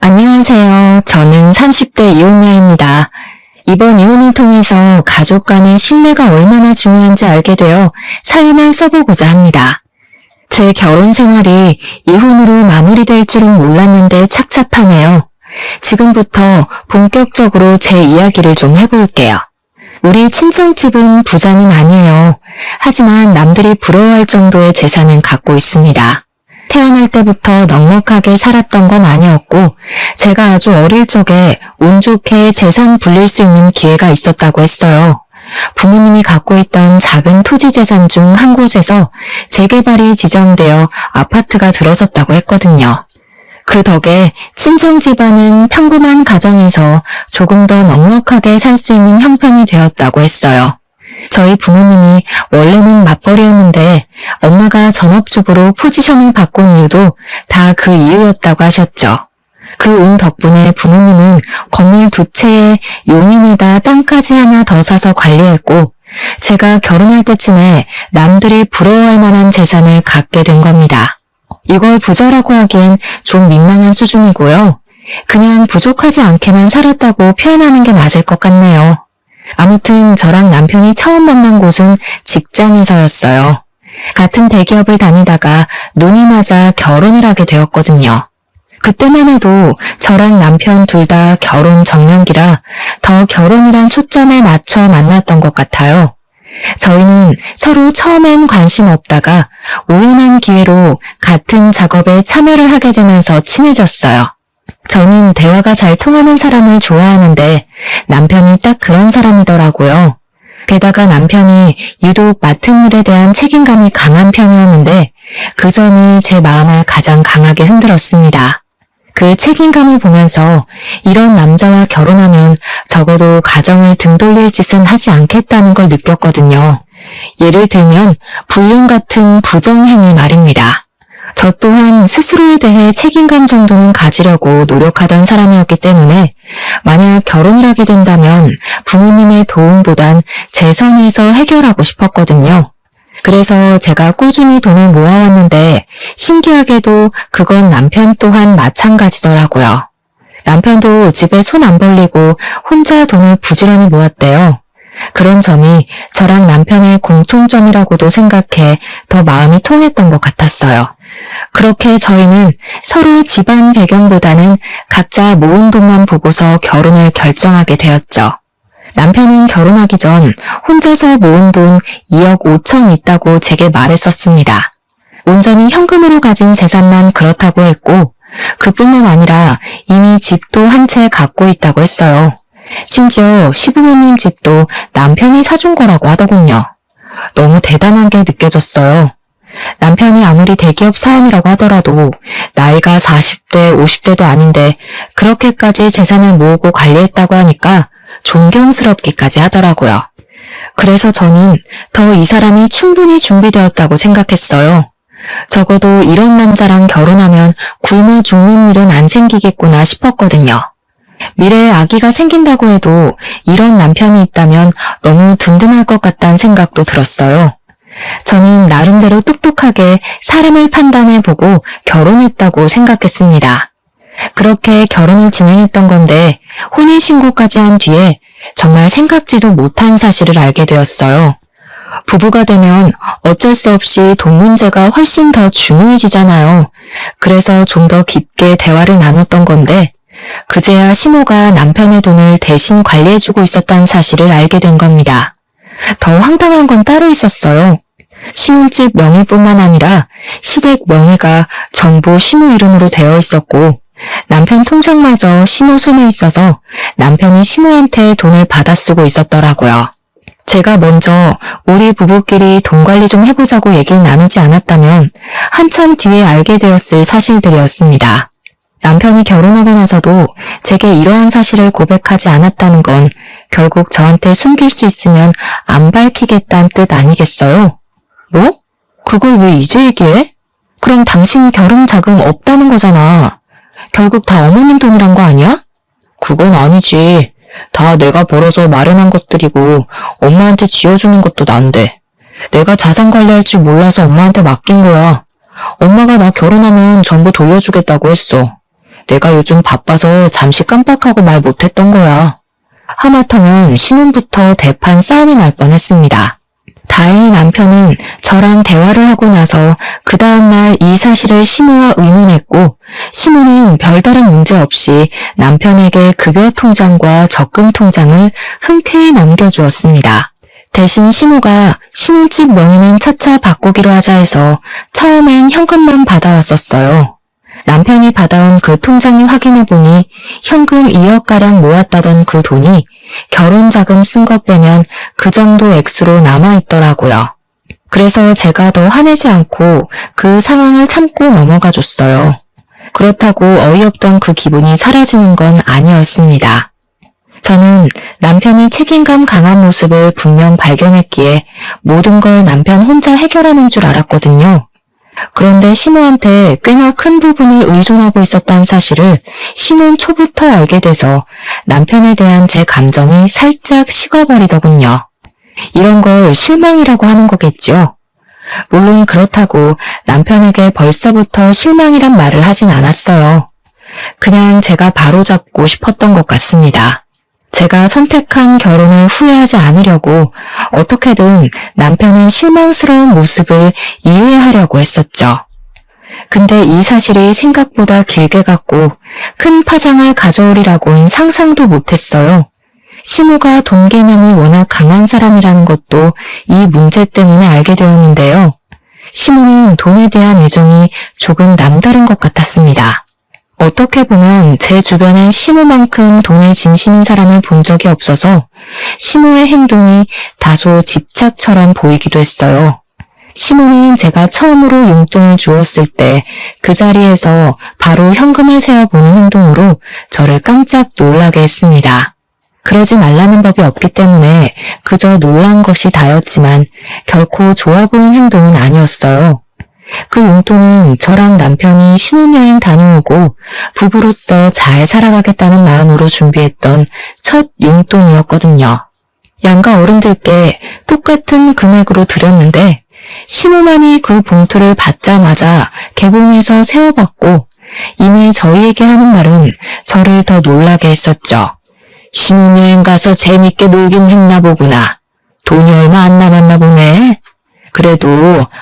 안녕하세요. 저는 30대 이혼녀입니다. 이번 이혼을 통해서 가족 간의 신뢰가 얼마나 중요한지 알게 되어 사연을 써보고자 합니다. 제 결혼 생활이 이혼으로 마무리될 줄은 몰랐는데 착잡하네요. 지금부터 본격적으로 제 이야기를 좀 해볼게요. 우리 친정집은 부자는 아니에요. 하지만 남들이 부러워할 정도의 재산은 갖고 있습니다. 태어날 때부터 넉넉하게 살았던 건 아니었고 제가 아주 어릴 적에 운 좋게 재산 불릴 수 있는 기회가 있었다고 했어요. 부모님이 갖고 있던 작은 토지 재산 중 한 곳에서 재개발이 지정되어 아파트가 들어섰다고 했거든요. 그 덕에 친정 집안은 평범한 가정에서 조금 더 넉넉하게 살 수 있는 형편이 되었다고 했어요. 저희 부모님이 원래는 맞벌이였는데 엄마가 전업주부로 포지션을 바꾼 이유도 다 그 이유였다고 하셨죠. 그 운 덕분에 부모님은 건물 2채에 용인에다 땅까지 하나 더 사서 관리했고 제가 결혼할 때쯤에 남들이 부러워할 만한 재산을 갖게 된 겁니다. 이걸 부자라고 하기엔 좀 민망한 수준이고요. 그냥 부족하지 않게만 살았다고 표현하는 게 맞을 것 같네요. 아무튼 저랑 남편이 처음 만난 곳은 직장에서였어요. 같은 대기업을 다니다가 눈이 맞아 결혼을 하게 되었거든요. 그때만 해도 저랑 남편 둘 다 결혼 정년기라 더 결혼이란 초점을 맞춰 만났던 것 같아요. 저희는 서로 처음엔 관심 없다가 우연한 기회로 같은 작업에 참여를 하게 되면서 친해졌어요. 저는 대화가 잘 통하는 사람을 좋아하는데 남편이 딱 그런 사람이더라고요. 게다가 남편이 유독 맡은 일에 대한 책임감이 강한 편이었는데 그 점이 제 마음을 가장 강하게 흔들었습니다. 그 책임감을 보면서 이런 남자와 결혼하면 적어도 가정을 등 돌릴 짓은 하지 않겠다는 걸 느꼈거든요. 예를 들면 불륜 같은 부정행위 말입니다. 저 또한 스스로에 대해 책임감 정도는 가지려고 노력하던 사람이었기 때문에 만약 결혼을 하게 된다면 부모님의 도움보단 제 선에서 해결하고 싶었거든요. 그래서 제가 꾸준히 돈을 모아왔는데 신기하게도 그건 남편 또한 마찬가지더라고요. 남편도 집에 손 안 벌리고 혼자 돈을 부지런히 모았대요. 그런 점이 저랑 남편의 공통점이라고도 생각해 더 마음이 통했던 것 같았어요. 그렇게 저희는 서로 집안 배경보다는 각자 모은 돈만 보고서 결혼을 결정하게 되었죠. 남편은 결혼하기 전 혼자서 모은 돈 2억 5천 있다고 제게 말했었습니다. 온전히 현금으로 가진 재산만 그렇다고 했고 그뿐만 아니라 이미 집도 한 채 갖고 있다고 했어요. 심지어 시부모님 집도 남편이 사준 거라고 하더군요. 너무 대단한 게 느껴졌어요. 남편이 아무리 대기업 사원이라고 하더라도 나이가 40대, 50대도 아닌데 그렇게까지 재산을 모으고 관리했다고 하니까 존경스럽기까지 하더라고요. 그래서 저는 더 이 사람이 충분히 준비되었다고 생각했어요. 적어도 이런 남자랑 결혼하면 굶어 죽는 일은 안 생기겠구나 싶었거든요. 미래에 아기가 생긴다고 해도 이런 남편이 있다면 너무 든든할 것 같다는 생각도 들었어요. 저는 나름대로 똑똑하게 사람을 판단해보고 결혼했다고 생각했습니다. 그렇게 결혼을 진행했던 건데 혼인신고까지 한 뒤에 정말 생각지도 못한 사실을 알게 되었어요. 부부가 되면 어쩔 수 없이 돈 문제가 훨씬 더 중요해지잖아요. 그래서 좀 더 깊게 대화를 나눴던 건데 그제야 시모가 남편의 돈을 대신 관리해주고 있었다는 사실을 알게 된 겁니다. 더 황당한 건 따로 있었어요. 신혼집 명의뿐만 아니라 시댁 명의가 전부 시모 이름으로 되어 있었고 남편 통장마저 시모 손에 있어서 남편이 시모한테 돈을 받아 쓰고 있었더라고요. 제가 먼저 우리 부부끼리 돈 관리 좀 해보자고 얘기를 나누지 않았다면 한참 뒤에 알게 되었을 사실들이었습니다. 남편이 결혼하고 나서도 제게 이러한 사실을 고백하지 않았다는 건 결국 저한테 숨길 수 있으면 안 밝히겠다는 뜻 아니겠어요? 뭐? 그걸 왜 이제 얘기해? 그럼 당신 결혼 자금 없다는 거잖아. 결국 다 어머님 돈이란 거 아니야? 그건 아니지. 다 내가 벌어서 마련한 것들이고 엄마한테 쥐어주는 것도 난데. 내가 자산 관리할 줄 몰라서 엄마한테 맡긴 거야. 엄마가 나 결혼하면 전부 돌려주겠다고 했어. 내가 요즘 바빠서 잠시 깜빡하고 말 못했던 거야. 하마터면 신혼부터 대판 싸움이 날 뻔했습니다. 다행히 남편은 저랑 대화를 하고 나서 그 다음날 이 사실을 시모와 의논했고 시모는 별다른 문제 없이 남편에게 급여 통장과 적금 통장을 흔쾌히 넘겨주었습니다. 대신 시모가 신혼집 명의는 차차 바꾸기로 하자 해서 처음엔 현금만 받아왔었어요. 남편이 받아온 그 통장을 확인해보니 현금 2억가량 모았다던 그 돈이 결혼자금 쓴 것 빼면 그 정도 액수로 남아있더라고요. 그래서 제가 더 화내지 않고 그 상황을 참고 넘어가 줬어요. 그렇다고 어이없던 그 기분이 사라지는 건 아니었습니다. 저는 남편이 책임감 강한 모습을 분명 발견했기에 모든 걸 남편 혼자 해결하는 줄 알았거든요. 그런데 시모한테 꽤나 큰 부분을 의존하고 있었다는 사실을 신혼 초부터 알게 돼서 남편에 대한 제 감정이 살짝 식어버리더군요. 이런 걸 실망이라고 하는 거겠죠. 물론 그렇다고 남편에게 벌써부터 실망이란 말을 하진 않았어요. 그냥 제가 바로잡고 싶었던 것 같습니다. 제가 선택한 결혼을 후회하지 않으려고 어떻게든 남편의 실망스러운 모습을 이해하려고 했었죠. 근데 이 사실이 생각보다 길게 갔고 큰 파장을 가져오리라고는 상상도 못했어요. 시모가 돈 개념이 워낙 강한 사람이라는 것도 이 문제 때문에 알게 되었는데요. 시모는 돈에 대한 애정이 조금 남다른 것 같았습니다. 어떻게 보면 제 주변엔 시모만큼 돈에 진심인 사람을 본 적이 없어서 시모의 행동이 다소 집착처럼 보이기도 했어요. 시모는 제가 처음으로 용돈을 주었을 때 그 자리에서 바로 현금을 세어보는 행동으로 저를 깜짝 놀라게 했습니다. 그러지 말라는 법이 없기 때문에 그저 놀란 것이 다였지만 결코 좋아 보이는 행동은 아니었어요. 그 용돈은 저랑 남편이 신혼여행 다녀오고 부부로서 잘 살아가겠다는 마음으로 준비했던 첫 용돈이었거든요. 양가 어른들께 똑같은 금액으로 드렸는데 시모만이 그 봉투를 받자마자 개봉해서 세워봤고 이내 저희에게 하는 말은 저를 더 놀라게 했었죠. 신혼여행 가서 재밌게 놀긴 했나 보구나. 돈이 얼마 안 남았나 보네. 그래도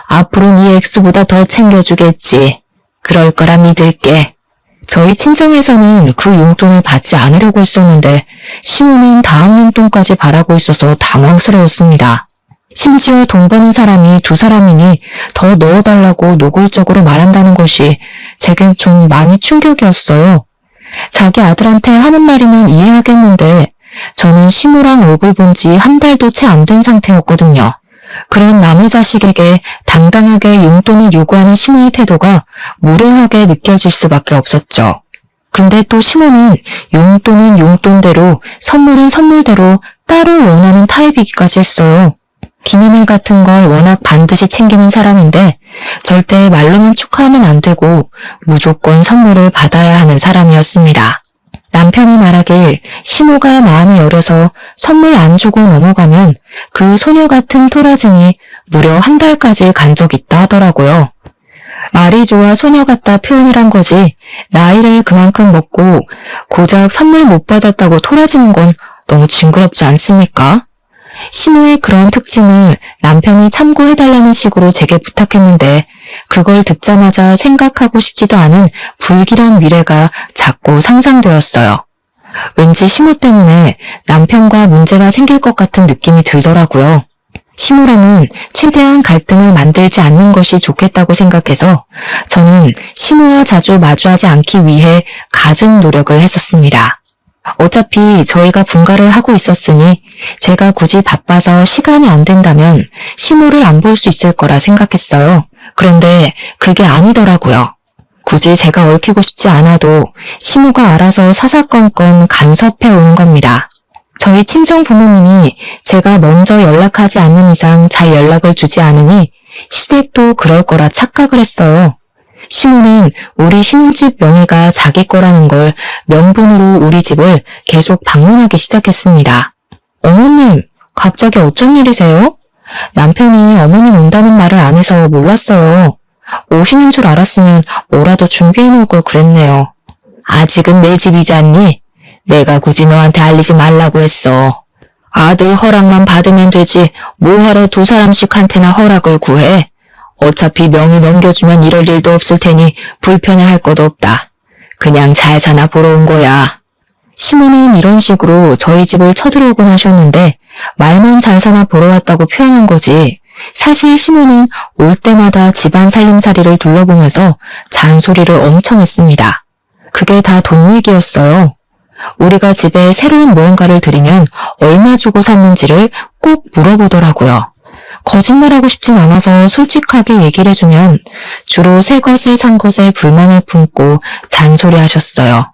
앞으로는 이 액수보다 더 챙겨주겠지. 그럴 거라 믿을게. 저희 친정에서는 그 용돈을 받지 않으려고 했었는데 시모는 다음 용돈까지 바라고 있어서 당황스러웠습니다. 심지어 돈 버는 사람이 두 사람이니 더 넣어달라고 노골적으로 말한다는 것이 제겐 좀 많이 충격이었어요. 자기 아들한테 하는 말이면 이해하겠는데 저는 시모랑 얼굴 본 지 한 달도 채 안 된 상태였거든요. 그런 남의 자식에게 당당하게 용돈을 요구하는 시모의 태도가 무례하게 느껴질 수밖에 없었죠. 근데 또 시모는 용돈은 용돈대로 선물은 선물대로 따로 원하는 타입이기까지 했어요. 기념일 같은 걸 워낙 반드시 챙기는 사람인데 절대 말로만 축하하면 안 되고 무조건 선물을 받아야 하는 사람이었습니다. 남편이 말하길 시모가 마음이 여려서 선물 안 주고 넘어가면 그 소녀 같은 토라짐이 무려 한 달까지 간 적 있다 하더라고요. 말이 좋아 소녀 같다 표현을 한 거지 나이를 그만큼 먹고 고작 선물 못 받았다고 토라지는 건 너무 징그럽지 않습니까? 시모의 그런 특징을 남편이 참고해달라는 식으로 제게 부탁했는데 그걸 듣자마자 생각하고 싶지도 않은 불길한 미래가 자꾸 상상되었어요. 왠지 시모 때문에 남편과 문제가 생길 것 같은 느낌이 들더라고요. 시모랑은 최대한 갈등을 만들지 않는 것이 좋겠다고 생각해서 저는 시모와 자주 마주하지 않기 위해 갖은 노력을 했었습니다. 어차피 저희가 분가를 하고 있었으니 제가 굳이 바빠서 시간이 안 된다면 시모를 안 볼 수 있을 거라 생각했어요. 그런데 그게 아니더라고요. 굳이 제가 얽히고 싶지 않아도 시모가 알아서 사사건건 간섭해 오는 겁니다. 저희 친정 부모님이 제가 먼저 연락하지 않는 이상 잘 연락을 주지 않으니 시댁도 그럴 거라 착각을 했어요. 시모는 우리 신혼집 명의가 자기 거라는 걸 명분으로 우리 집을 계속 방문하기 시작했습니다. 어머님, 갑자기 어쩐 일이세요? 남편이 어머님 온다는 말을 안 해서 몰랐어요. 오시는 줄 알았으면 뭐라도 준비해 놓을 걸 그랬네요. 아직은 내 집이잖니? 내가 굳이 너한테 알리지 말라고 했어. 아들 허락만 받으면 되지 뭐하러 두 사람씩한테나 허락을 구해? 어차피 명의 넘겨주면 이럴 일도 없을 테니 불편해할 것도 없다. 그냥 잘 사나 보러 온 거야. 시모는 이런 식으로 저희 집을 쳐들어오곤 하셨는데 말만 잘 사나 보러 왔다고 표현한 거지. 사실 시모는 올 때마다 집안 살림살이를 둘러보면서 잔소리를 엄청 했습니다. 그게 다 돈 얘기였어요. 우리가 집에 새로운 무언가를 들이면 얼마 주고 샀는지를 꼭 물어보더라고요. 거짓말하고 싶진 않아서 솔직하게 얘기를 해주면 주로 새 것을 산 것에 불만을 품고 잔소리하셨어요.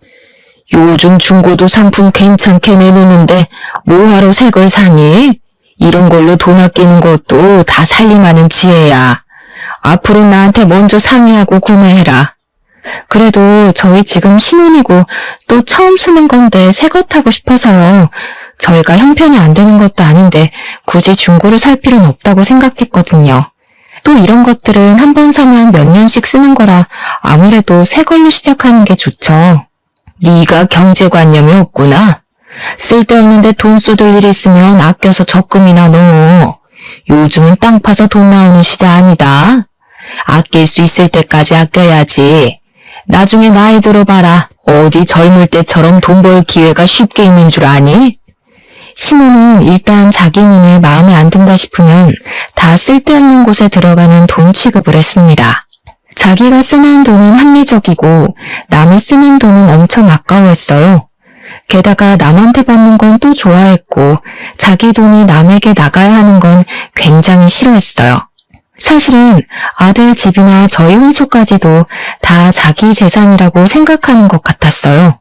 요즘 중고도 상품 괜찮게 내놓는데 뭐하러 새 걸 사니? 이런 걸로 돈 아끼는 것도 다 살림하는 지혜야. 앞으로 나한테 먼저 상의하고 구매해라. 그래도 저희 지금 신혼이고 또 처음 쓰는 건데 새 것 타고 싶어서요. 저희가 형편이 안 되는 것도 아닌데 굳이 중고를 살 필요는 없다고 생각했거든요. 또 이런 것들은 한 번 사면 몇 년씩 쓰는 거라 아무래도 새 걸로 시작하는 게 좋죠. 네가 경제관념이 없구나. 쓸데없는데 돈 쏟을 일 있으면 아껴서 적금이나 넣어. 요즘은 땅 파서 돈 나오는 시대 아니다. 아낄 수 있을 때까지 아껴야지. 나중에 나이 들어봐라. 어디 젊을 때처럼 돈 벌 기회가 쉽게 있는 줄 아니? 시모는 일단 자기 눈에 마음에 안 든다 싶으면 다 쓸데없는 곳에 들어가는 돈 취급을 했습니다. 자기가 쓰는 돈은 합리적이고 남이 쓰는 돈은 엄청 아까워했어요. 게다가 남한테 받는 건 또 좋아했고 자기 돈이 남에게 나가야 하는 건 굉장히 싫어했어요. 사실은 아들 집이나 저희 혼수까지도 다 자기 재산이라고 생각하는 것 같았어요.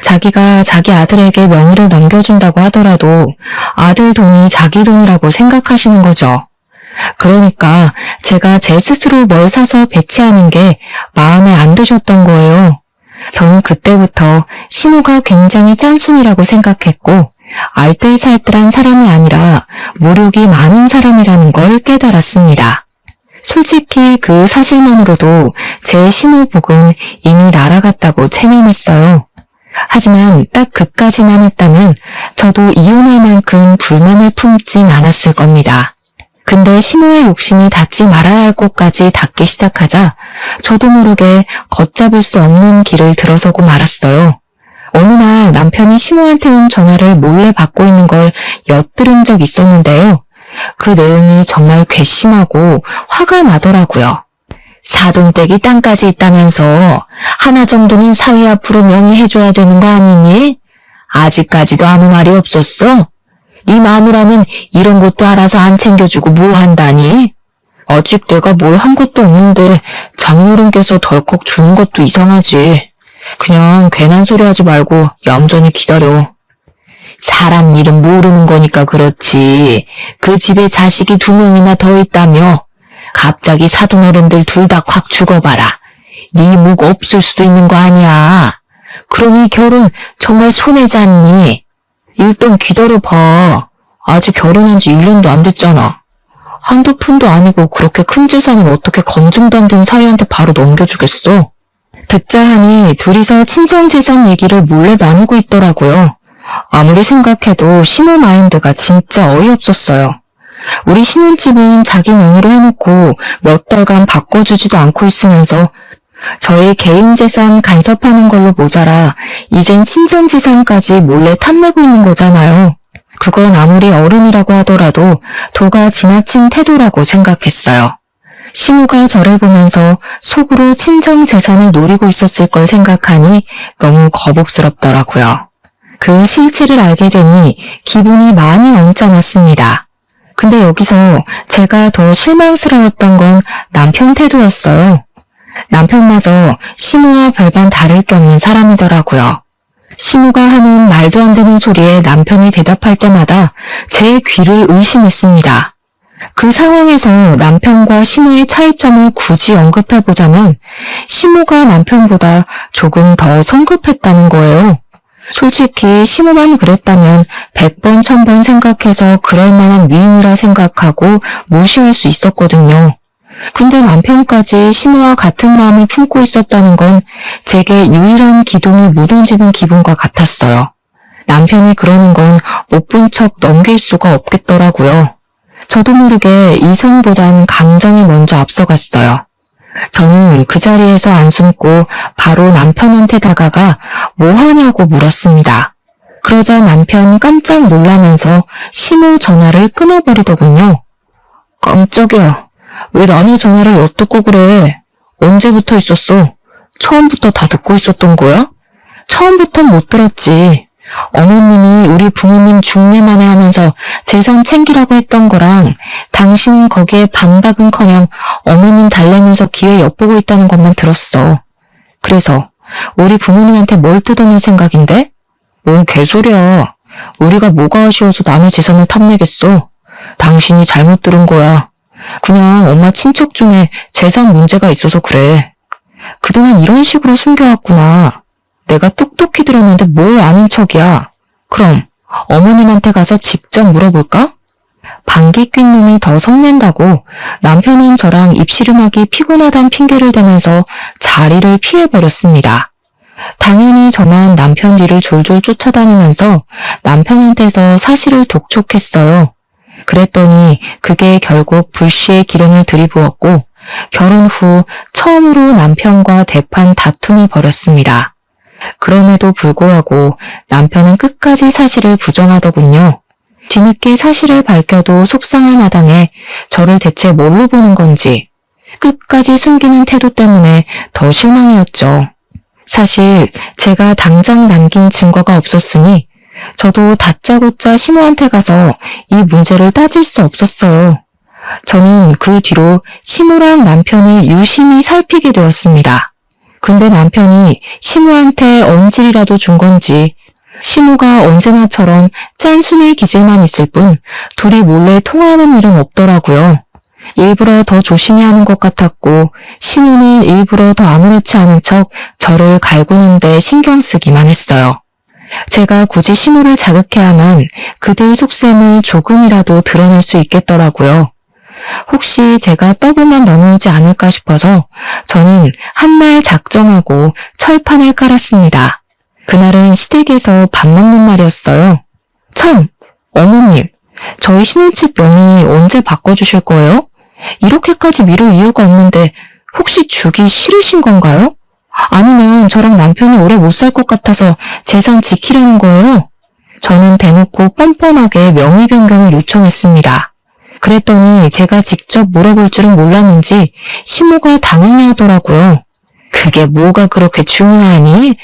자기가 자기 아들에게 명의를 넘겨준다고 하더라도 아들 돈이 자기 돈이라고 생각하시는 거죠. 그러니까 제가 제 스스로 뭘 사서 배치하는 게 마음에 안 드셨던 거예요. 저는 그때부터 시모가 굉장히 짠순이라고 생각했고 알뜰살뜰한 사람이 아니라 무력이 많은 사람이라는 걸 깨달았습니다. 솔직히 그 사실만으로도 제 시모복은 이미 날아갔다고 체념했어요. 하지만 딱 그까지만 했다면 저도 이혼할 만큼 불만을 품진 않았을 겁니다. 근데 시모의 욕심이 닿지 말아야 할 곳까지 닿기 시작하자 저도 모르게 걷잡을 수 없는 길을 들어서고 말았어요. 어느 날 남편이 시모한테 온 전화를 몰래 받고 있는 걸 엿들은 적 있었는데요. 그 내용이 정말 괘씸하고 화가 나더라고요. 사돈댁이 땅까지 있다면서 하나 정도는 사위 앞으로 명의해줘야 되는 거 아니니? 아직까지도 아무 말이 없었어? 네 마누라는 이런 것도 알아서 안 챙겨주고 뭐 한다니? 아직 내가 뭘 한 것도 없는데 장인어른께서 덜컥 주는 것도 이상하지. 그냥 괜한 소리 하지 말고 얌전히 기다려. 사람 일은 모르는 거니까 그렇지. 그 집에 자식이 2명이나 더 있다며. 갑자기 사돈어른들 둘 다 콱 죽어봐라. 네 목 없을 수도 있는 거 아니야. 그럼 이 결혼 정말 손해잖니. 일단 기다려봐. 아직 결혼한 지 1년도 안 됐잖아. 한두 푼도 아니고 그렇게 큰 재산을 어떻게 검증도 안 된 사이한테 바로 넘겨주겠어? 듣자 하니 둘이서 친정 재산 얘기를 몰래 나누고 있더라고요. 아무리 생각해도 시모 마인드가 진짜 어이없었어요. 우리 신혼집은 자기 명의로 해놓고 몇 달간 바꿔주지도 않고 있으면서 저희 개인 재산 간섭하는 걸로 모자라 이젠 친정 재산까지 몰래 탐내고 있는 거잖아요. 그건 아무리 어른이라고 하더라도 도가 지나친 태도라고 생각했어요. 시모가 저를 보면서 속으로 친정 재산을 노리고 있었을 걸 생각하니 너무 거북스럽더라고요. 그 실체를 알게 되니 기분이 많이 언짢았습니다. 근데 여기서 제가 더 실망스러웠던 건 남편 태도였어요. 남편마저 시모와 별반 다를 게 없는 사람이더라고요. 시모가 하는 말도 안 되는 소리에 남편이 대답할 때마다 제 귀를 의심했습니다. 그 상황에서 남편과 시모의 차이점을 굳이 언급해보자면 시모가 남편보다 조금 더 성급했다는 거예요. 솔직히 시모만 그랬다면 100번 1000번 생각해서 그럴 만한 위인이라 생각하고 무시할 수 있었거든요. 근데 남편까지 시모와 같은 마음을 품고 있었다는 건 제게 유일한 기둥이 무너지는 기분과 같았어요. 남편이 그러는 건 못 본 척 넘길 수가 없겠더라고요. 저도 모르게 이성보단 감정이 먼저 앞서갔어요. 저는 그 자리에서 안 숨고 바로 남편한테 다가가 뭐 하냐고 물었습니다. 그러자 남편 깜짝 놀라면서 시모 전화를 끊어버리더군요. 깜짝이야. 왜 남의 전화를 엿듣고 그래? 언제부터 있었어? 처음부터 다 듣고 있었던 거야? 처음부턴 못 들었지. 어머님이 우리 부모님 중매만에 하면서 재산 챙기라고 했던 거랑 당신은 거기에 반박은커녕 어머님 달래면서 기회 엿보고 있다는 것만 들었어. 그래서 우리 부모님한테 뭘 뜯어낼 생각인데? 뭔 개소리야. 우리가 뭐가 아쉬워서 남의 재산을 탐내겠어. 당신이 잘못 들은 거야. 그냥 엄마 친척 중에 재산 문제가 있어서 그래. 그동안 이런 식으로 숨겨왔구나. 내가 똑똑히 들었는데 뭘 아는 척이야. 그럼 어머님한테 가서 직접 물어볼까? 방귀 낀 놈이 더 성낸다고 남편은 저랑 입씨름하기 피곤하단 핑계를 대면서 자리를 피해버렸습니다. 당연히 저만 남편 뒤를 졸졸 쫓아다니면서 남편한테서 사실을 독촉했어요. 그랬더니 그게 결국 불씨의 기름을 들이부었고 결혼 후 처음으로 남편과 대판 다툼을 벌였습니다. 그럼에도 불구하고 남편은 끝까지 사실을 부정하더군요. 뒤늦게 사실을 밝혀도 속상할 마당에 저를 대체 뭘로 보는 건지 끝까지 숨기는 태도 때문에 더 실망이었죠. 사실 제가 당장 남긴 증거가 없었으니 저도 다짜고짜 시모한테 가서 이 문제를 따질 수 없었어요. 저는 그 뒤로 시모랑 남편을 유심히 살피게 되었습니다. 근데 남편이 시모한테 언질이라도 준 건지 시모가 언제나처럼 짠순이 기질만 있을 뿐 둘이 몰래 통화하는 일은 없더라고요. 일부러 더 조심히 하는 것 같았고 시모는 일부러 더 아무렇지 않은 척 저를 갈구는데 신경 쓰기만 했어요. 제가 굳이 시모를 자극해야만 그들 속셈을 조금이라도 드러낼 수 있겠더라고요. 혹시 제가 떠보면 넘어오지 않을까 싶어서 저는 한날 작정하고 철판을 깔았습니다. 그날은 시댁에서 밥 먹는 날이었어요. 참, 어머님, 저희 신혼집 명의 언제 바꿔주실 거예요? 이렇게까지 미룰 이유가 없는데 혹시 주기 싫으신 건가요? 아니면 저랑 남편이 오래 못 살 것 같아서 재산 지키려는 거예요? 저는 대놓고 뻔뻔하게 명의 변경을 요청했습니다. 그랬더니 제가 직접 물어볼 줄은 몰랐는지 시모가 당황해 하더라고요. 그게 뭐가 그렇게 중요하니?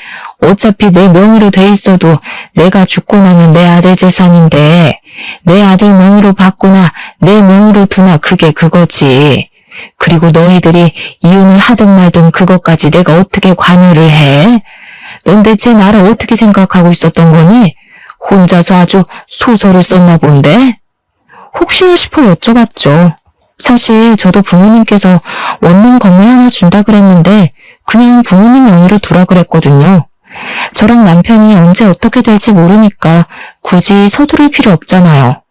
어차피 내 명의로 돼 있어도 내가 죽고 나면 내 아들 재산인데 내 아들 명의로 바꾸나 내 명의로 두나 그게 그거지. 그리고 너희들이 이혼을 하든 말든 그것까지 내가 어떻게 관여를 해? 넌 대체 나를 어떻게 생각하고 있었던 거니? 혼자서 아주 소설을 썼나 본데? 혹시나 싶어 여쭤봤죠. 사실 저도 부모님께서 원룸 건물 하나 준다 그랬는데 그냥 부모님 명의로 두라 그랬거든요. 저랑 남편이 언제 어떻게 될지 모르니까 굳이 서두를 필요 없잖아요.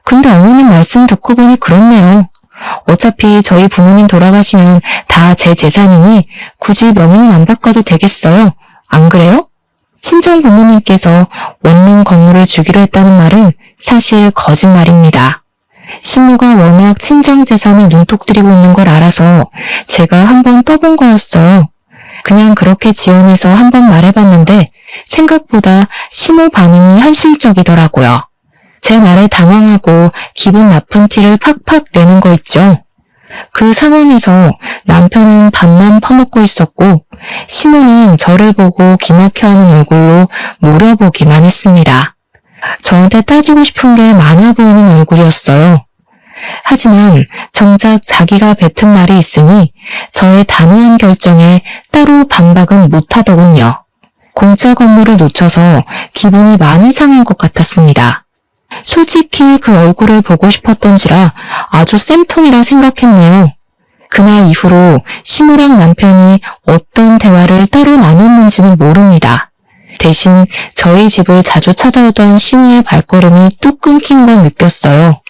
근데 어머님 말씀 듣고 보니 그렇네요. 어차피 저희 부모님 돌아가시면 다 제 재산이니 굳이 명의는 안 바꿔도 되겠어요. 안 그래요? 친정 부모님께서 원룸 건물을 주기로 했다는 말은 사실 거짓말입니다. 시모가 워낙 친정 재산에 눈독 들이고 있는 걸 알아서 제가 한번 떠본 거였어요. 그냥 그렇게 지원해서 한번 말해봤는데 생각보다 시모 반응이 현실적이더라고요. 제 말에 당황하고 기분 나쁜 티를 팍팍 내는 거 있죠. 그 상황에서 남편은 밥만 퍼먹고 있었고 시모는 저를 보고 기막혀하는 얼굴로 노려보기만 했습니다. 저한테 따지고 싶은 게 많아 보이는 얼굴이었어요. 하지만 정작 자기가 뱉은 말이 있으니 저의 단호한 결정에 따로 반박은 못하더군요. 공짜 건물을 놓쳐서 기분이 많이 상한 것 같았습니다. 솔직히 그 얼굴을 보고 싶었던지라 아주 쌤통이라 생각했네요. 그날 이후로 시모랑 남편이 어떤 대화를 따로 나눴는지는 모릅니다. 대신 저희 집을 자주 찾아오던 시모의 발걸음이 뚝 끊긴 건 느꼈어요.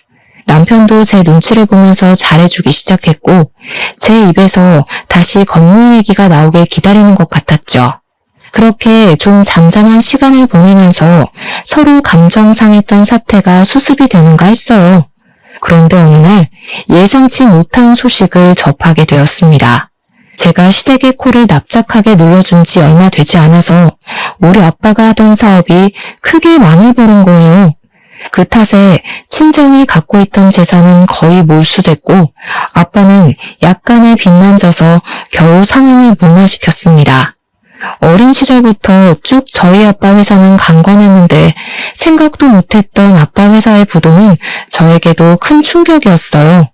남편도 제 눈치를 보면서 잘해주기 시작했고 제 입에서 다시 건물 얘기가 나오길 기다리는 것 같았죠. 그렇게 좀 잠잠한 시간을 보내면서 서로 감정 상했던 사태가 수습이 되는가 했어요. 그런데 어느 날 예상치 못한 소식을 접하게 되었습니다. 제가 시댁의 코를 납작하게 눌러준 지 얼마 되지 않아서 우리 아빠가 하던 사업이 크게 망해버린 거예요. 그 탓에 친정이 갖고 있던 재산은 거의 몰수됐고 아빠는 약간의 빚만 져서 겨우 상황을 무마시켰습니다. 어린 시절부터 쭉 저희 아빠 회사는 강건했는데 생각도 못했던 아빠 회사의 부도는 저에게도 큰 충격이었어요.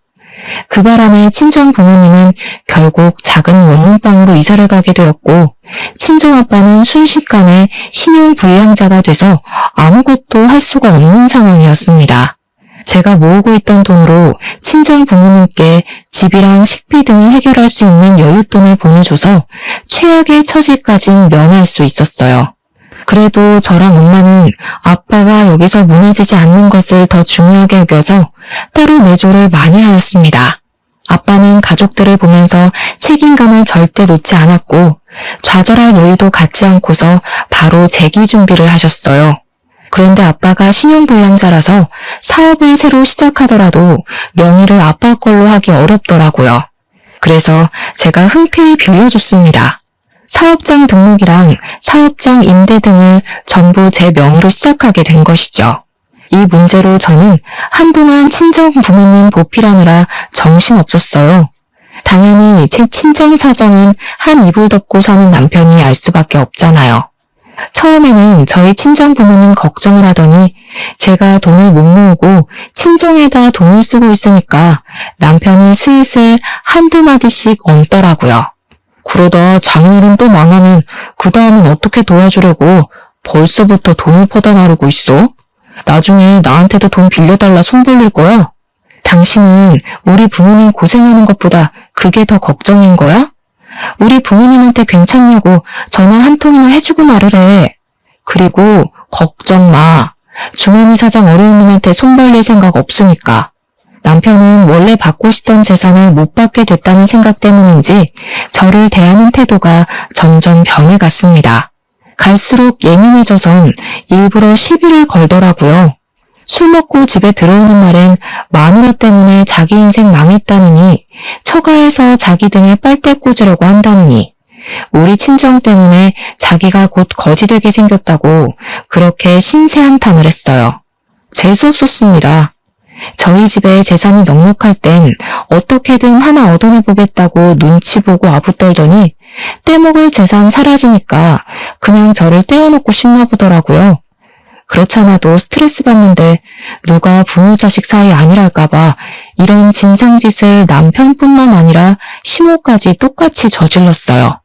그 바람에 친정 부모님은 결국 작은 원룸방으로 이사를 가게 되었고 친정아빠는 순식간에 신용불량자가 돼서 아무것도 할 수가 없는 상황이었습니다. 제가 모으고 있던 돈으로 친정 부모님께 집이랑 식비 등을 해결할 수 있는 여윳돈을 보내줘서 최악의 처지까진 면할 수 있었어요. 그래도 저랑 엄마는 아빠가 여기서 무너지지 않는 것을 더 중요하게 여겨서 따로 내조를 많이 하였습니다. 아빠는 가족들을 보면서 책임감을 절대 놓지 않았고 좌절할 여유도 갖지 않고서 바로 재기 준비를 하셨어요. 그런데 아빠가 신용불량자라서 사업을 새로 시작하더라도 명의를 아빠 걸로 하기 어렵더라고요. 그래서 제가 흔쾌히 빌려줬습니다. 사업장 등록이랑 사업장 임대 등을 전부 제 명의로 시작하게 된 것이죠. 이 문제로 저는 한동안 친정 부모님 보필하느라 정신없었어요. 당연히 제 친정 사정은 한 이불 덮고 사는 남편이 알 수밖에 없잖아요. 처음에는 저희 친정 부모님 걱정을 하더니 제가 돈을 못 모으고 친정에다 돈을 쓰고 있으니까 남편이 슬슬 한두 마디씩 얹더라고요. 그러다 장인어른 또 망하면 그 다음은 어떻게 도와주려고 벌써부터 돈을 퍼다 나르고 있어? 나중에 나한테도 돈 빌려달라 손 벌릴 거야? 당신은 우리 부모님 고생하는 것보다 그게 더 걱정인 거야? 우리 부모님한테 괜찮냐고 전화 한 통이나 해주고 말을 해. 그리고 걱정 마. 주머니 사정 어려운 놈한테 손 벌릴 생각 없으니까. 남편은 원래 받고 싶던 재산을 못 받게 됐다는 생각 때문인지 저를 대하는 태도가 점점 변해갔습니다. 갈수록 예민해져선 일부러 시비를 걸더라고요. 술 먹고 집에 들어오는 날엔 마누라 때문에 자기 인생 망했다느니 처가에서 자기 등에 빨대 꽂으려고 한다느니 우리 친정 때문에 자기가 곧 거지 되게 생겼다고 그렇게 신세한탄을 했어요. 재수없었습니다. 저희 집에 재산이 넉넉할 땐 어떻게든 하나 얻어내보겠다고 눈치 보고 아부떨더니 떼먹을 재산 사라지니까 그냥 저를 떼어놓고 싶나 보더라고요. 그렇잖아도 스트레스 받는데 누가 부모 자식 사이 아니랄까봐 이런 진상짓을 남편뿐만 아니라 시모까지 똑같이 저질렀어요.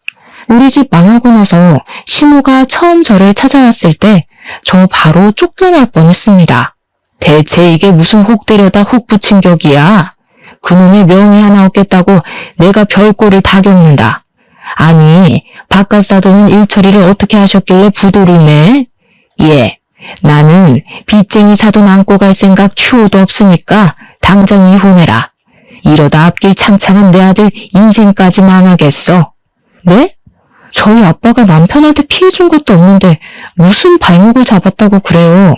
우리 집 망하고 나서 시모가 처음 저를 찾아왔을 때 저 바로 쫓겨날 뻔했습니다. 대체 이게 무슨 혹 때려다 혹 붙인 격이야? 그놈의 명의 하나 얻겠다고 내가 별꼴을 다 겪는다. 아니, 바깥 사돈은 일처리를 어떻게 하셨길래 부도를 내? 예, 나는 빚쟁이 사돈 안고 갈 생각 추호도 없으니까 당장 이혼해라. 이러다 앞길 창창한 내 아들 인생까지 망하겠어. 네? 저희 아빠가 남편한테 피해준 것도 없는데 무슨 발목을 잡았다고 그래요.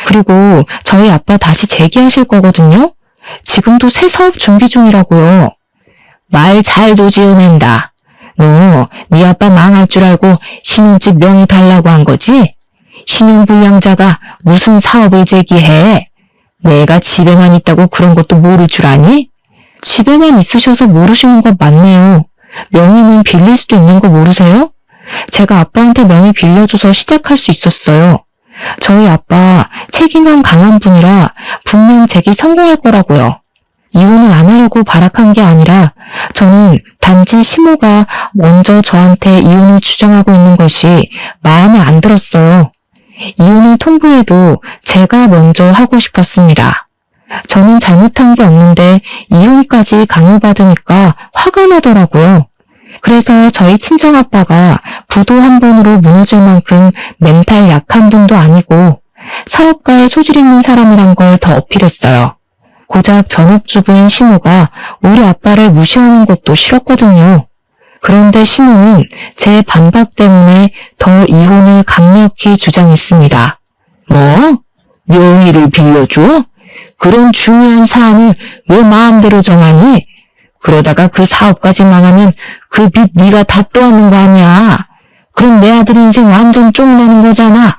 그리고 저희 아빠 다시 재기하실 거거든요? 지금도 새 사업 준비 중이라고요. 말 잘도 지어낸다. 너 네 아빠 망할 줄 알고 신혼집 명의 달라고 한 거지? 신용불량자가 무슨 사업을 제기해? 내가 집에만 있다고 그런 것도 모를 줄 아니? 집에만 있으셔서 모르시는 것 맞네요. 명의는 빌릴 수도 있는 거 모르세요? 제가 아빠한테 명의 빌려줘서 시작할 수 있었어요. 저희 아빠 책임감 강한 분이라 분명 재기 성공할 거라고요. 이혼을 안 하려고 발악한 게 아니라 저는 단지 시모가 먼저 저한테 이혼을 주장하고 있는 것이 마음에 안 들었어요. 이혼을 통보해도 제가 먼저 하고 싶었습니다. 저는 잘못한 게 없는데 이혼까지 강요받으니까 화가 나더라고요. 그래서 저희 친정아빠가 부도 한 번으로 무너질 만큼 멘탈 약한 분도 아니고 사업가에 소질 있는 사람이란 걸 더 어필했어요. 고작 전업주부인 시모가 우리 아빠를 무시하는 것도 싫었거든요. 그런데 시모는 제 반박 때문에 더 이혼을 강력히 주장했습니다. 뭐? 명의를 빌려줘? 그런 중요한 사안을 왜 마음대로 정하니? 그러다가 그 사업까지 망하면 그 빚 네가 다 떠안는 거 아니야. 그럼 내 아들 인생 완전 쫑나는 거잖아.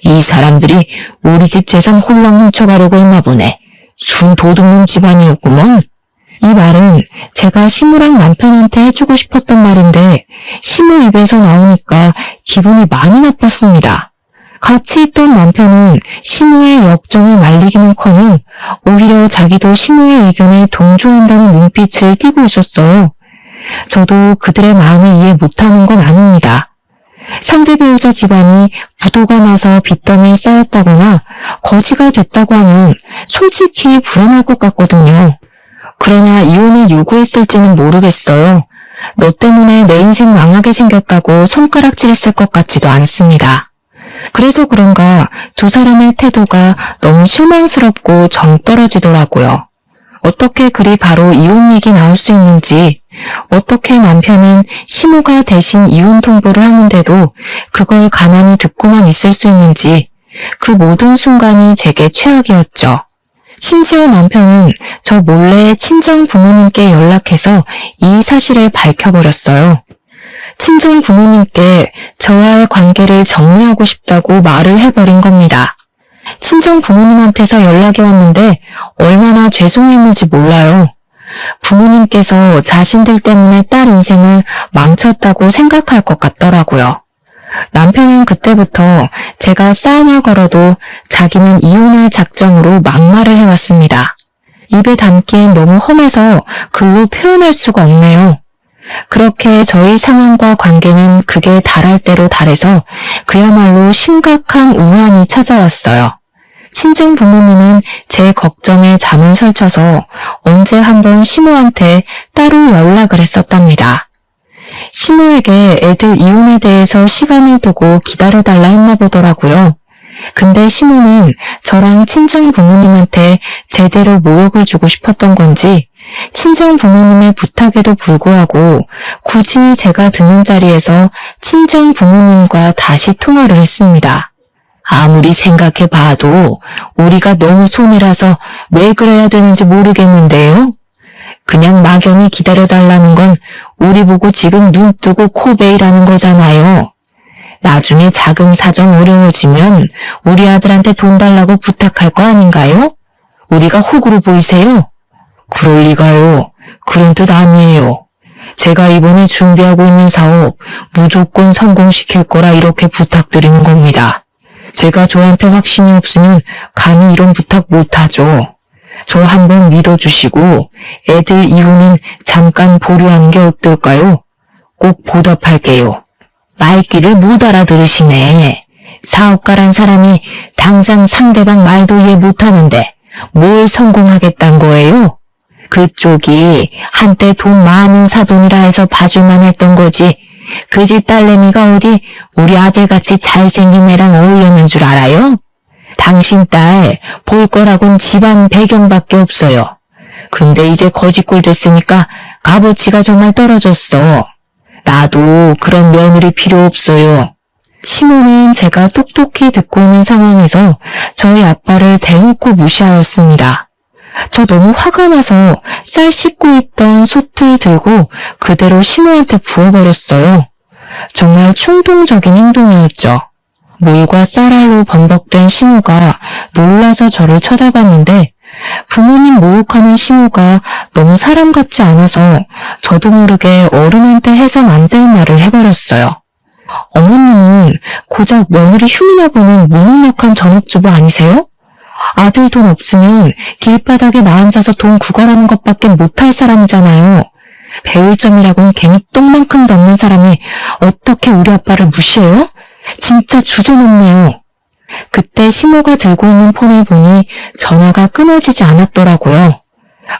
이 사람들이 우리 집 재산 홀랑 훔쳐가려고 했나 보네. 순 도둑놈 집안이었구먼. 이 말은 제가 시무랑 남편한테 해주고 싶었던 말인데 시무 입에서 나오니까 기분이 많이 나빴습니다. 같이 있던 남편은 시무의 역정을 말리기는커녕 오히려 자기도 시무의 의견에 동조한다는 눈빛을 띠고 있었어요. 저도 그들의 마음을 이해 못하는 건 아닙니다. 상대 배우자 집안이 부도가 나서 빚더미에 쌓였다거나 거지가 됐다고 하면 솔직히 불안할 것 같거든요. 그러나 이혼을 요구했을지는 모르겠어요. 너 때문에 내 인생 망하게 생겼다고 손가락질했을 것 같지도 않습니다. 그래서 그런가 두 사람의 태도가 너무 실망스럽고 정 떨어지더라고요. 어떻게 그리 바로 이혼 얘기 나올 수 있는지, 어떻게 남편은 시모가 대신 이혼 통보를 하는데도 그걸 가만히 듣고만 있을 수 있는지, 그 모든 순간이 제게 최악이었죠. 심지어 남편은 저 몰래 친정 부모님께 연락해서 이 사실을 밝혀버렸어요. 친정 부모님께 저와의 관계를 정리하고 싶다고 말을 해버린 겁니다. 친정 부모님한테서 연락이 왔는데 얼마나 죄송했는지 몰라요. 부모님께서 자신들 때문에 딸 인생을 망쳤다고 생각할 것 같더라고요. 남편은 그때부터 제가 싸움을 걸어도 자기는 이혼할 작정으로 막말을 해왔습니다. 입에 담기엔 너무 험해서 글로 표현할 수가 없네요. 그렇게 저희 상황과 관계는 극에 달할 대로 달해서 그야말로 심각한 우환이 찾아왔어요. 친정 부모님은 제 걱정에 잠을 설쳐서 언제 한번 시모한테 따로 연락을 했었답니다. 시모에게 애들 이혼에 대해서 시간을 두고 기다려달라 했나 보더라고요. 근데 시모는 저랑 친정 부모님한테 제대로 모욕을 주고 싶었던 건지 친정 부모님의 부탁에도 불구하고 굳이 제가 듣는 자리에서 친정 부모님과 다시 통화를 했습니다. 아무리 생각해봐도 우리가 너무 손해라서 왜 그래야 되는지 모르겠는데요. 그냥 막연히 기다려달라는 건 우리 보고 지금 눈 뜨고 코 베이라는 거잖아요. 나중에 자금 사정 어려워지면 우리 아들한테 돈 달라고 부탁할 거 아닌가요? 우리가 호구로 보이세요? 그럴 리가요. 그런 뜻 아니에요. 제가 이번에 준비하고 있는 사업 무조건 성공시킬 거라 이렇게 부탁드리는 겁니다. 제가 저한테 확신이 없으면 감히 이런 부탁 못하죠. 저 한번 믿어주시고 애들 이혼은 잠깐 보류하는 게 어떨까요? 꼭 보답할게요. 말귀를 못 알아들으시네. 사업가란 사람이 당장 상대방 말도 이해 못하는데 뭘 성공하겠단 거예요? 그쪽이 한때 돈 많은 사돈이라 해서 봐줄만 했던 거지. 그 집 딸내미가 어디 우리 아들같이 잘생긴 애랑 어울렸는 줄 알아요? 당신 딸 볼 거라곤 집안 배경밖에 없어요. 근데 이제 거지꼴 됐으니까 값어치가 정말 떨어졌어. 나도 그런 며느리 필요 없어요. 시모는 제가 똑똑히 듣고 있는 상황에서 저희 아빠를 대놓고 무시하였습니다. 저 너무 화가 나서 쌀 씻고 있던 솥을 들고 그대로 시모한테 부어버렸어요. 정말 충동적인 행동이었죠. 물과 쌀알로 범벅된 시모가 놀라서 저를 쳐다봤는데 부모님 모욕하는 시모가 너무 사람 같지 않아서 저도 모르게 어른한테 해선 안 될 말을 해버렸어요. 어머님은 고작 며느리 흉이나 보는 무능력한 전업주부 아니세요? 아들 돈 없으면 길바닥에 나앉아서 돈 구걸하는 것밖에 못할 사람이잖아요. 배울 점이라곤 괜히 똥만큼도 없는 사람이 어떻게 우리 아빠를 무시해요? 진짜 주제넘네요. 그때 시모가 들고 있는 폰을 보니 전화가 끊어지지 않았더라고요.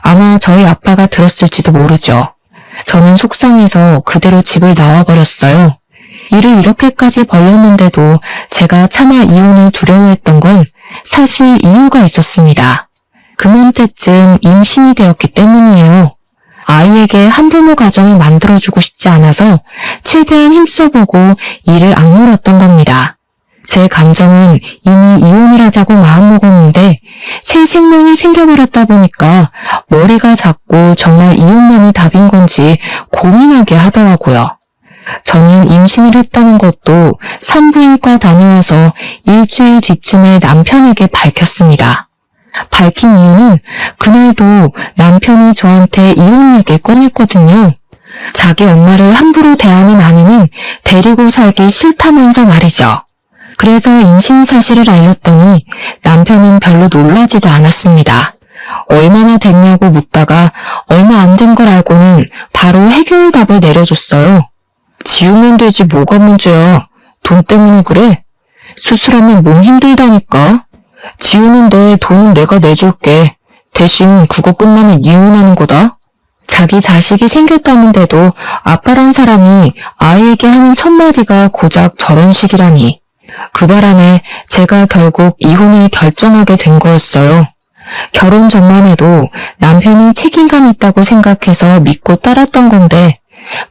아마 저희 아빠가 들었을지도 모르죠. 저는 속상해서 그대로 집을 나와버렸어요. 일을 이렇게까지 벌렸는데도 제가 차마 이혼을 두려워했던 건 사실 이유가 있었습니다. 그맘때쯤 임신이 되었기 때문이에요. 아이에게 한부모 가정을 만들어주고 싶지 않아서 최대한 힘써보고 이를 악물었던 겁니다. 제 감정은 이미 이혼을 하자고 마음먹었는데 새 생명이 생겨버렸다 보니까 머리가 자꾸 정말 이혼만이 답인 건지 고민하게 하더라고요. 저는 임신을 했다는 것도 산부인과 다녀와서 일주일 뒤쯤에 남편에게 밝혔습니다. 밝힌 이유는 그날도 남편이 저한테 이혼 얘기를 꺼냈거든요. 자기 엄마를 함부로 대하는 아내는 데리고 살기 싫다면서 말이죠. 그래서 임신 사실을 알렸더니 남편은 별로 놀라지도 않았습니다. 얼마나 됐냐고 묻다가 얼마 안 된 걸 알고는 바로 해결답을 내려줬어요. 지우면 되지 뭐가 문제야. 돈 때문에 그래? 수술하면 몸 힘들다니까. 지우는데 돈은 내가 내줄게. 대신 그거 끝나면 이혼하는 거다. 자기 자식이 생겼다는데도 아빠란 사람이 아이에게 하는 첫마디가 고작 저런 식이라니. 그 바람에 제가 결국 이혼을 결정하게 된 거였어요. 결혼 전만 해도 남편이 책임감 있다고 생각해서 믿고 따랐던 건데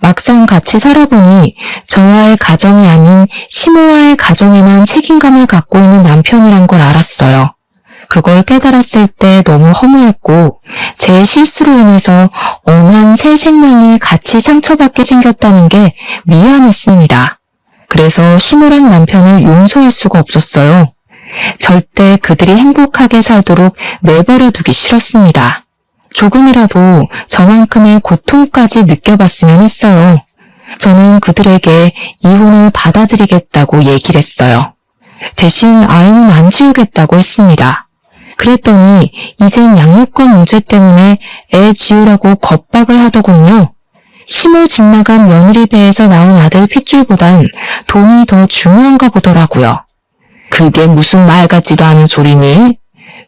막상 같이 살아보니 저와의 가정이 아닌 시모와의 가정에만 책임감을 갖고 있는 남편이란 걸 알았어요. 그걸 깨달았을 때 너무 허무했고 제 실수로 인해서 엄한 새 생명이 같이 상처받게 생겼다는 게 미안했습니다. 그래서 시모랑 남편을 용서할 수가 없었어요. 절대 그들이 행복하게 살도록 내버려 두기 싫었습니다. 조금이라도 저만큼의 고통까지 느껴봤으면 했어요. 저는 그들에게 이혼을 받아들이겠다고 얘기를 했어요. 대신 아이는 안 지우겠다고 했습니다. 그랬더니 이젠 양육권 문제 때문에 애 지우라고 겁박을 하더군요. 시모 집 나간 며느리 배에서 나온 아들 핏줄보단 돈이 더 중요한가 보더라고요. 그게 무슨 말 같지도 않은 소리니?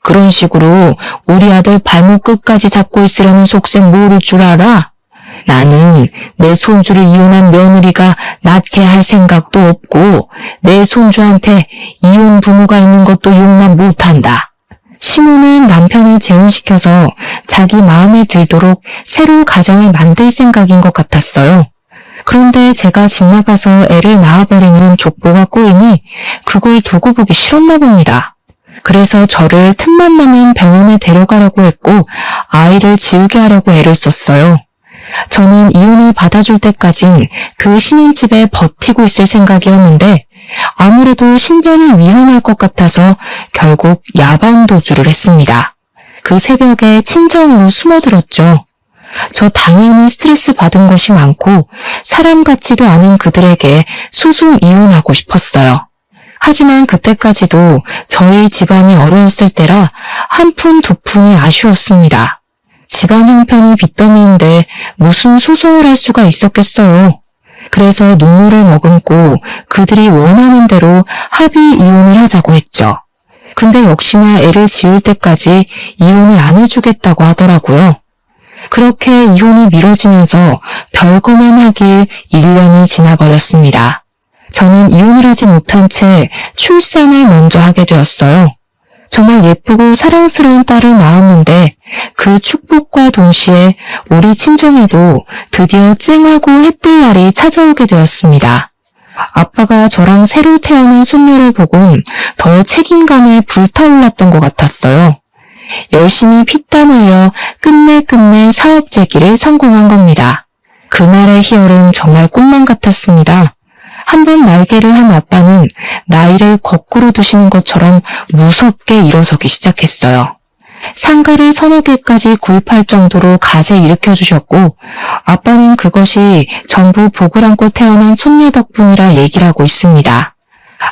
그런 식으로 우리 아들 발목 끝까지 잡고 있으려는 속셈 모를 줄 알아? 나는 내 손주를 이혼한 며느리가 낳게 할 생각도 없고 내 손주한테 이혼 부모가 있는 것도 용납 못한다. 시모는 남편을 재혼시켜서 자기 마음에 들도록 새로 가정을 만들 생각인 것 같았어요. 그런데 제가 집 나가서 애를 낳아버리는 족보가 꼬이니 그걸 두고 보기 싫었나 봅니다. 그래서 저를 틈만 나면 병원에 데려가라고 했고 아이를 지우게 하려고 애를 썼어요. 저는 이혼을 받아줄 때까진 그 신혼집에 버티고 있을 생각이었는데 아무래도 신변이 위험할 것 같아서 결국 야반 도주를 했습니다. 그 새벽에 친정으로 숨어들었죠. 저 당연히 스트레스 받은 것이 많고 사람 같지도 않은 그들에게 소송 이혼하고 싶었어요. 하지만 그때까지도 저희 집안이 어려웠을 때라 한 푼 두 푼이 아쉬웠습니다. 집안 형편이 빚더미인데 무슨 소송을 할 수가 있었겠어요. 그래서 눈물을 머금고 그들이 원하는 대로 합의 이혼을 하자고 했죠. 근데 역시나 애를 지울 때까지 이혼을 안 해주겠다고 하더라고요. 그렇게 이혼이 미뤄지면서 별거만 하길 1년이 지나버렸습니다. 저는 이혼을 하지 못한 채 출산을 먼저 하게 되었어요. 정말 예쁘고 사랑스러운 딸을 낳았는데 그 축복과 동시에 우리 친정에도 드디어 쨍하고 해뜰 날이 찾아오게 되었습니다. 아빠가 저랑 새로 태어난 손녀를 보곤 더 책임감에 불타올랐던 것 같았어요. 열심히 피땀 흘려 끝내 사업 재기를 성공한 겁니다. 그날의 희열은 정말 꿈만 같았습니다. 한번 날개를 한 아빠는 나이를 거꾸로 두시는 것처럼 무섭게 일어서기 시작했어요. 상가를 서너 개까지 구입할 정도로 갓에 일으켜주셨고 아빠는 그것이 전부 복을 안고 태어난 손녀 덕분이라 얘기를 하고 있습니다.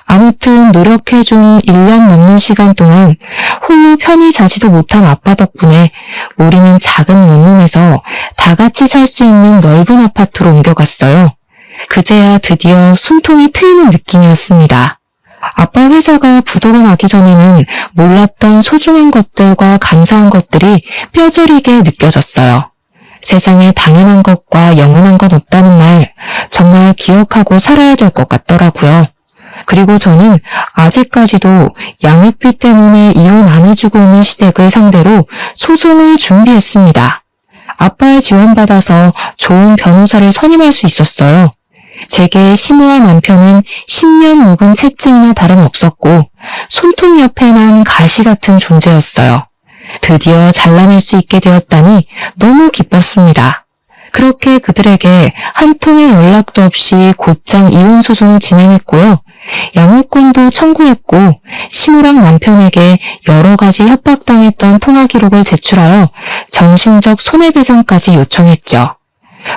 아무튼 노력해준 1년 넘는 시간 동안 홀로 편히 자지도 못한 아빠 덕분에 우리는 작은 원룸에서 다 같이 살 수 있는 넓은 아파트로 옮겨갔어요. 그제야 드디어 숨통이 트이는 느낌이었습니다. 아빠 회사가 부도가 나기 전에는 몰랐던 소중한 것들과 감사한 것들이 뼈저리게 느껴졌어요. 세상에 당연한 것과 영원한 건 없다는 말 정말 기억하고 살아야 될 것 같더라고요. 그리고 저는 아직까지도 양육비 때문에 이혼 안 해주고 있는 시댁을 상대로 소송을 준비했습니다. 아빠의 지원받아서 좋은 변호사를 선임할 수 있었어요. 제게 시모와 남편은 10년 묵은 채증이나 다름없었고 손톱 옆에 난 가시 같은 존재였어요. 드디어 잘라낼 수 있게 되었다니 너무 기뻤습니다. 그렇게 그들에게 한 통의 연락도 없이 곧장 이혼 소송을 진행했고요. 양육권도 청구했고 시모랑 남편에게 여러 가지 협박당했던 통화 기록을 제출하여 정신적 손해배상까지 요청했죠.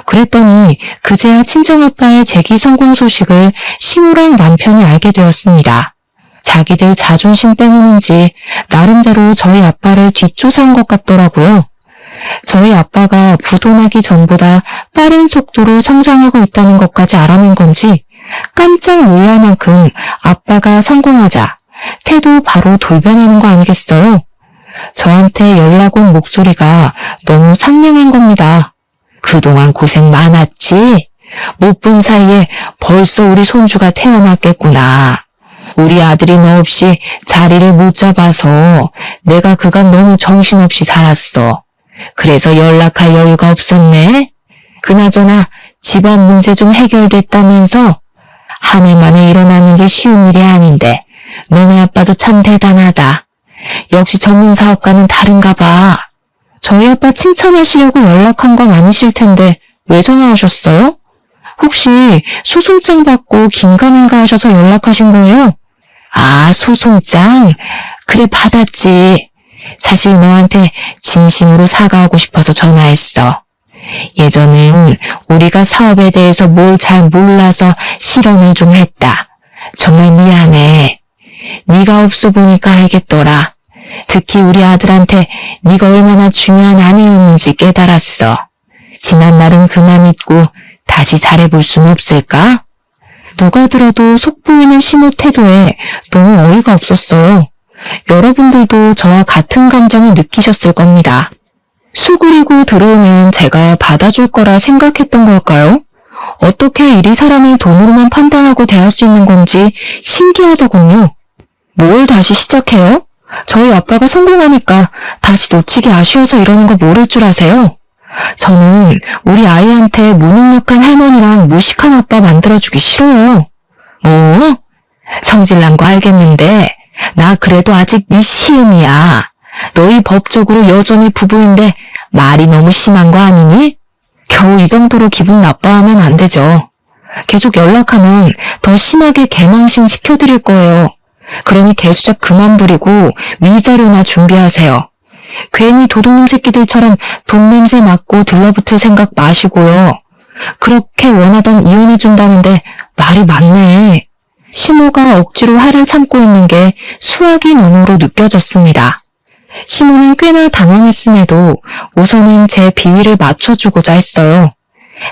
그랬더니 그제야 친정아빠의 재기 성공 소식을 시모랑 남편이 알게 되었습니다. 자기들 자존심 때문인지 나름대로 저희 아빠를 뒷조사한 것 같더라고요. 저희 아빠가 부도나기 전보다 빠른 속도로 성장하고 있다는 것까지 알아낸 건지 깜짝 놀랄 만큼 아빠가 성공하자 태도 바로 돌변하는 거 아니겠어요? 저한테 연락 온 목소리가 너무 상냥한 겁니다. 그동안 고생 많았지? 못 본 사이에 벌써 우리 손주가 태어났겠구나. 우리 아들이 너 없이 자리를 못 잡아서 내가 그간 너무 정신없이 살았어. 그래서 연락할 여유가 없었네. 그나저나 집안 문제 좀 해결됐다면서? 한 해 만에 일어나는 게 쉬운 일이 아닌데 너네 아빠도 참 대단하다. 역시 전문 사업가는 다른가 봐. 저희 아빠 칭찬하시려고 연락한 건 아니실 텐데 왜 전화하셨어요? 혹시 소송장 받고 긴가민가 하셔서 연락하신 거예요? 아, 소송장? 그래, 받았지. 사실 너한테 진심으로 사과하고 싶어서 전화했어. 예전엔 우리가 사업에 대해서 뭘 잘 몰라서 실언을 좀 했다. 정말 미안해. 네가 없어 보니까 알겠더라. 특히 우리 아들한테 네가 얼마나 중요한 아내였는지 깨달았어. 지난 날은 그만 잊고 다시 잘해볼 순 없을까? 누가 들어도 속 보이는 시모 태도에 너무 어이가 없었어요. 여러분들도 저와 같은 감정을 느끼셨을 겁니다. 수그리고 들어오면 제가 받아줄 거라 생각했던 걸까요? 어떻게 이리 사람을 돈으로만 판단하고 대할 수 있는 건지 신기하더군요. 뭘 다시 시작해요? 저희 아빠가 성공하니까 다시 놓치기 아쉬워서 이러는 거 모를 줄 아세요? 저는 우리 아이한테 무능력한 할머니랑 무식한 아빠 만들어주기 싫어요. 뭐? 성질난 거 알겠는데 나 그래도 아직 네 시음이야. 너희 법적으로 여전히 부부인데 말이 너무 심한 거 아니니? 겨우 이 정도로 기분 나빠하면 안 되죠. 계속 연락하면 더 심하게 개망신 시켜드릴 거예요. 그러니 개수작 그만 부리고 위자료나 준비하세요. 괜히 도둑놈 새끼들처럼 돈 냄새 맡고 들러붙을 생각 마시고요. 그렇게 원하던 이혼해준다는데 말이 많네. 시모가 억지로 화를 참고 있는 게 수학이 너머로 느껴졌습니다. 시모는 꽤나 당황했음에도 우선은 제 비위를 맞춰주고자 했어요.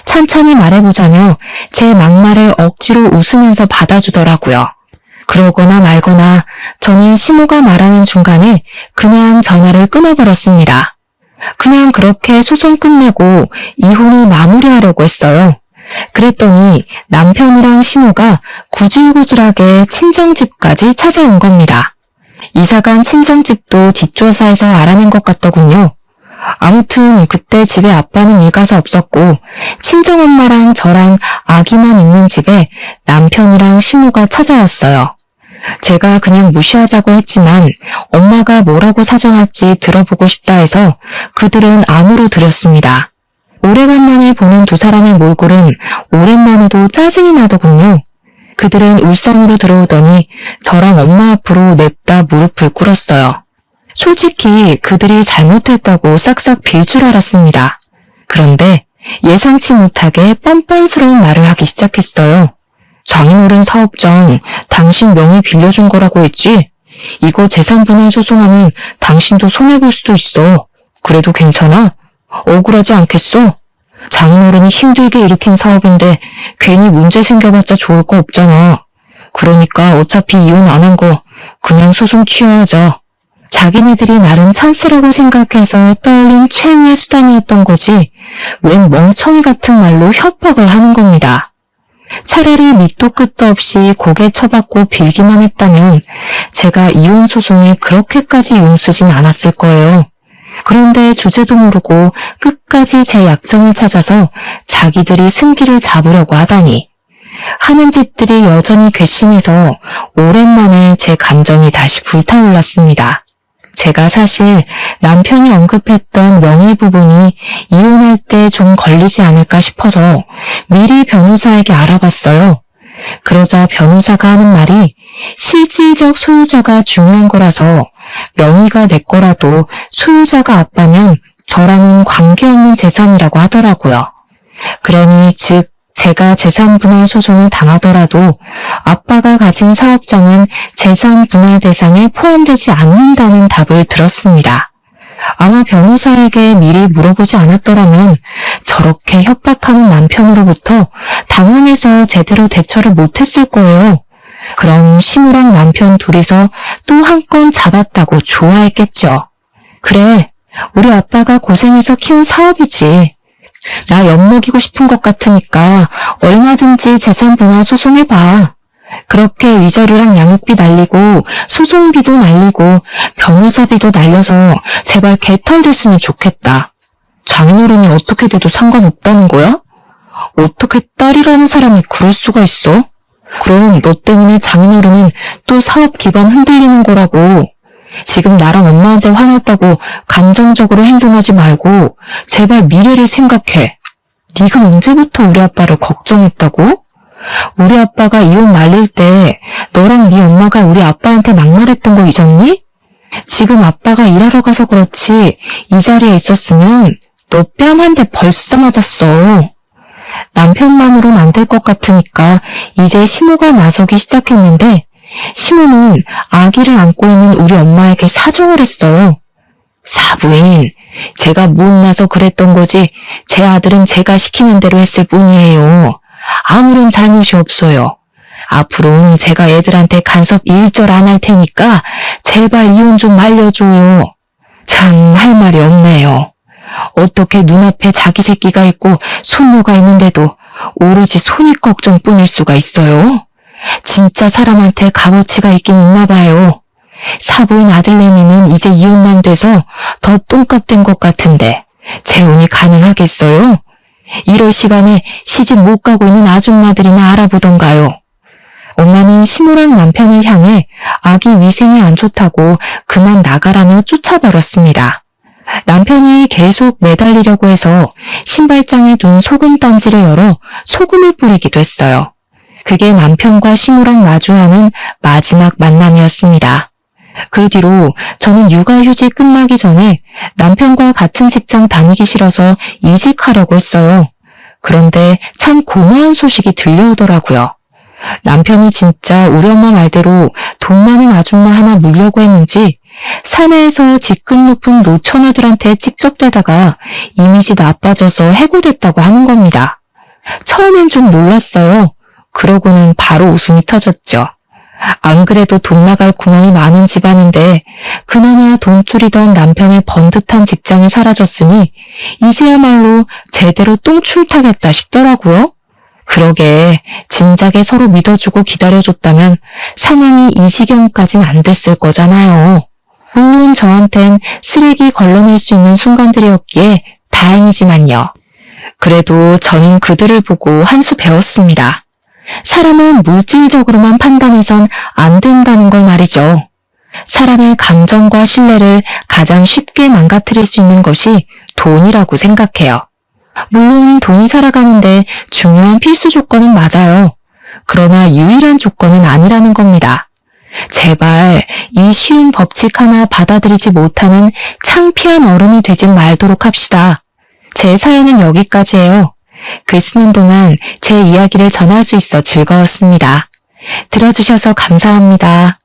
찬찬히 말해보자며 제 막말을 억지로 웃으면서 받아주더라고요. 그러거나 말거나 저는 시모가 말하는 중간에 그냥 전화를 끊어버렸습니다. 그냥 그렇게 소송 끝내고 이혼을 마무리하려고 했어요. 그랬더니 남편이랑 시모가 구질구질하게 친정집까지 찾아온 겁니다. 이사간 친정집도 뒷조사에서 알아낸 것 같더군요. 아무튼 그때 집에 아빠는 일 가서 없었고 친정엄마랑 저랑 아기만 있는 집에 남편이랑 시모가 찾아왔어요. 제가 그냥 무시하자고 했지만 엄마가 뭐라고 사정할지 들어보고 싶다 해서 그들은 안으로 들였습니다. 오래간만에 보는 두 사람의 몰골은 오랜만에도 짜증이 나더군요. 그들은 울상으로 들어오더니 저랑 엄마 앞으로 냅다 무릎을 꿇었어요. 솔직히 그들이 잘못했다고 싹싹 빌 줄 알았습니다. 그런데 예상치 못하게 뻔뻔스러운 말을 하기 시작했어요. 장인어른 사업장 당신 명의 빌려준 거라고 했지? 이거 재산분할 소송하면 당신도 손해볼 수도 있어. 그래도 괜찮아? 억울하지 않겠어? 장인어른이 힘들게 일으킨 사업인데 괜히 문제 생겨봤자 좋을 거 없잖아. 그러니까 어차피 이혼 안 한 거 그냥 소송 취하하자. 자기네들이 나름 찬스라고 생각해서 떠올린 최후의 수단이었던 거지 웬 멍청이 같은 말로 협박을 하는 겁니다. 차라리 밑도 끝도 없이 고개 쳐박고 빌기만 했다면 제가 이혼 소송에 그렇게까지 용쓰진 않았을 거예요. 그런데 주제도 모르고 끝까지 제 약점을 찾아서 자기들이 승기를 잡으려고 하다니. 하는 짓들이 여전히 괘씸해서 오랜만에 제 감정이 다시 불타올랐습니다. 제가 사실 남편이 언급했던 명의 부분이 이혼할 때 좀 걸리지 않을까 싶어서 미리 변호사에게 알아봤어요. 그러자 변호사가 하는 말이 실질적 소유자가 중요한 거라서 명의가 내 거라도 소유자가 아빠면 저랑은 관계없는 재산이라고 하더라고요. 그러니 즉 제가 재산 분할 소송을 당하더라도 아빠가 가진 사업장은 재산 분할 대상에 포함되지 않는다는 답을 들었습니다. 아마 변호사에게 미리 물어보지 않았더라면 저렇게 협박하는 남편으로부터 당황해서 제대로 대처를 못했을 거예요. 그럼 시무랑 남편 둘이서 또 한 건 잡았다고 좋아했겠죠. 그래, 우리 아빠가 고생해서 키운 사업이지. 나 엿먹이고 싶은 것 같으니까 얼마든지 재산 분할 소송해봐. 그렇게 위자료랑 양육비 날리고 소송비도 날리고 변호사비도 날려서 제발 개털됐으면 좋겠다. 장인어른이 어떻게 돼도 상관없다는 거야? 어떻게 딸이라는 사람이 그럴 수가 있어? 그럼 너 때문에 장인어른은 또 사업 기반 흔들리는 거라고. 지금 나랑 엄마한테 화났다고 감정적으로 행동하지 말고 제발 미래를 생각해. 네가 언제부터 우리 아빠를 걱정했다고? 우리 아빠가 이혼 말릴 때 너랑 네 엄마가 우리 아빠한테 막말했던 거 잊었니? 지금 아빠가 일하러 가서 그렇지 이 자리에 있었으면 너 뺨 한 대 벌써 맞았어. 남편만으론 안 될 것 같으니까 이제 시모가 나서기 시작했는데 시모는 아기를 안고 있는 우리 엄마에게 사정을 했어요. 사부인, 제가 못나서 그랬던 거지 제 아들은 제가 시키는 대로 했을 뿐이에요. 아무런 잘못이 없어요. 앞으로는 제가 애들한테 간섭 일절 안 할 테니까 제발 이혼 좀 말려줘요. 참 할 말이 없네요. 어떻게 눈앞에 자기 새끼가 있고 손녀가 있는데도 오로지 손익 걱정뿐일 수가 있어요? 진짜 사람한테 값어치가 있긴 있나 봐요. 사부인 아들내미는 이제 이혼남 돼서 더 똥값 된 것 같은데 재혼이 가능하겠어요? 이럴 시간에 시집 못 가고 있는 아줌마들이나 알아보던가요. 엄마는 시무랑 남편을 향해 아기 위생이 안 좋다고 그만 나가라며 쫓아버렸습니다. 남편이 계속 매달리려고 해서 신발장에 둔 소금 단지를 열어 소금을 뿌리기도 했어요. 그게 남편과 시무랑 마주하는 마지막 만남이었습니다. 그 뒤로 저는 육아휴직 끝나기 전에 남편과 같은 직장 다니기 싫어서 이직하려고 했어요. 그런데 참 고마운 소식이 들려오더라고요. 남편이 진짜 우리 엄마 말대로 돈 많은 아줌마 하나 물려고 했는지 사내에서 직급 높은 노처녀들한테 찝쩍대다가 이미지 나빠져서 해고됐다고 하는 겁니다. 처음엔 좀 놀랐어요. 그러고는 바로 웃음이 터졌죠. 안 그래도 돈 나갈 구멍이 많은 집안인데 그나마 돈줄이던 남편의 번듯한 직장이 사라졌으니 이제야말로 제대로 똥출 타겠다 싶더라고요. 그러게 진작에 서로 믿어주고 기다려줬다면 상황이 이 지경까진 안 됐을 거잖아요. 물론 저한텐 쓰레기 걸러낼 수 있는 순간들이었기에 다행이지만요. 그래도 저는 그들을 보고 한 수 배웠습니다. 사람은 물질적으로만 판단해선 안 된다는 걸 말이죠. 사람의 감정과 신뢰를 가장 쉽게 망가뜨릴 수 있는 것이 돈이라고 생각해요. 물론 돈이 살아가는데 중요한 필수 조건은 맞아요. 그러나 유일한 조건은 아니라는 겁니다. 제발 이 쉬운 법칙 하나 받아들이지 못하는 창피한 어른이 되지 말도록 합시다. 제 사연은 여기까지예요. 글 쓰는 동안 제 이야기를 전할 수 있어 즐거웠습니다. 들어주셔서 감사합니다.